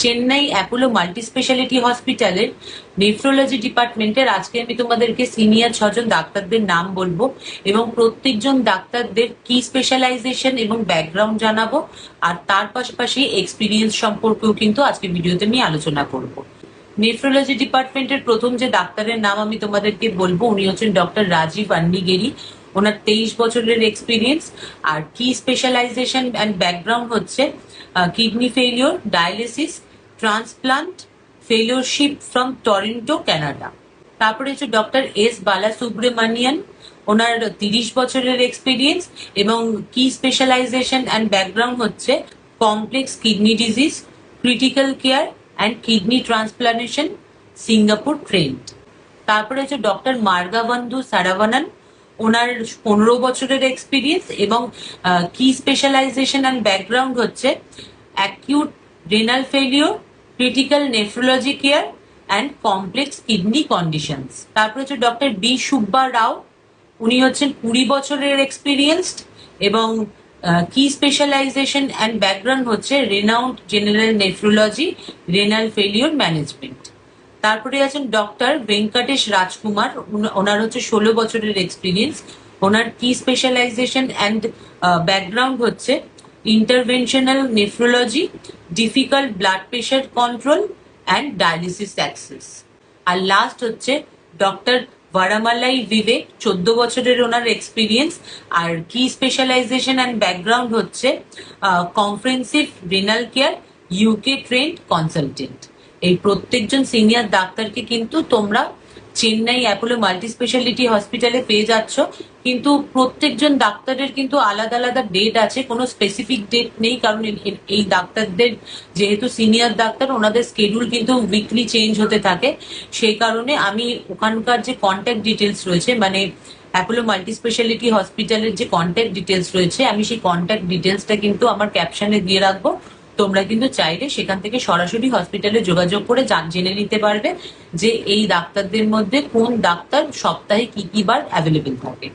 Chennai Apollo multi speciality হসপিটালের nephrology ডিপার্টমেন্টের আজকে আমি তোমাদেরকে সিনিয়র 6জন ডাক্তারদের নাম বলবো এবং প্রত্যেকজন ডাক্তারদের কি স্পেশালাইজেশন এবং ব্যাকগ্রাউন্ড জানাবো, আর তার পাশাপাশি এক্সপিরিয়েন্স সম্পর্কেও কিন্তু আজকে ভিডিওতে আমি আলোচনা করব। নেফ্রোলজি ডিপার্টমেন্টের প্রথম যে ডাক্তারের নাম আমি তোমাদেরকে বলবো উনি হচ্ছেন ডক্টর রাজীব আন্নিগেরি। ওনার 23 বছরের এক্সপিরিয়েন্স, আর কি স্পেশালাইজেশন অ্যান্ড ব্যাকগ্রাউন্ড হচ্ছে kidney failure, dialysis, transplant, fellowship from Toronto, Canada. তারপরে হচ্ছে ডক্টর এস বালাসুব্রমণিয়ান। ওনার 30 বছরের এক্সপিরিয়েন্স এবং কি স্পেশালাইজেশন অ্যান্ড ব্যাকগ্রাউন্ড হচ্ছে complex kidney disease, critical care and kidney transplantation, Singapore trend. তারপরে হচ্ছে ডক্টর মার্গাবন্ধু সারাভানান। ওনার 15 বছরের এক্সপিরিয়েন্স এবং কি স্পেশালাইজেশন অ্যান্ড ব্যাকগ্রাউন্ড হচ্ছে acute renal failure, critical nephrology care and complex kidney conditions. তারপর হচ্ছে ডক্টর বি সুব্বা রাও। উনি হচ্ছেন 20 বছরের এক্সপিরিয়েন্সড এবং কি স্পেশালাইজেশন অ্যান্ড ব্যাকগ্রাউন্ড হচ্ছে renowned general nephrology, renal failure management. তারপরে আছেন ডক্টর ভেঙ্কটেশ রাজকুমার। ওনার হচ্ছে 16 বছরের এক্সপিরিয়েন্স। ওনার কি স্পেশালাইজেশন অ্যান্ড ব্যাকগ্রাউন্ড হচ্ছে interventional nephrology, difficult blood pressure control and dialysis access. আর লাস্ট হচ্ছে ডক্টর ভারামালাই বিবেক। 14 বছরের ওনার এক্সপিরিয়েন্স, আর কি স্পেশালাইজেশন অ্যান্ড ব্যাকগ্রাউন্ড হচ্ছে comprehensive renal care, UK trained consultant. এই প্রত্যেকজন সিনিয়র ডাক্তারকে কিন্তু তোমরা চেন্নাই অ্যাপোলো মাল্টি স্পেশালিটি হসপিটালে পেয়ে যাচ্ছ, কিন্তু প্রত্যেকজন ডাক্তারের কিন্তু আলাদা আলাদা ডেট আছে, কোনো স্পেসিফিক ডেট নেই, কারণ এই ডাক্তারদের যেহেতু সিনিয়র ডাক্তার ওনাদের স্কেডিউল কিন্তু উইকলি চেঞ্জ হতে থাকে। সেই কারণে আমি ওখানকার যে কন্ট্যাক্ট ডিটেলস রয়েছে, মানে অ্যাপোলো মাল্টি স্পেশালিটি হসপিটালের যে কন্ট্যাক্ট ডিটেলস রয়েছে, আমি সেই কন্ট্যাক্ট ডিটেলসটা কিন্তু আমার ক্যাপশনে দিয়ে রাখবো। তোমরা কিন্তু চাইলে সেখান থেকে সরাসরি হসপিটালে যোগাযোগ করে জেনে নিতে পারবে যে এই ডাক্তারদের মধ্যে কোন ডাক্তার সপ্তাহে কি কি বার অ্যাভেলেবেল থাকে।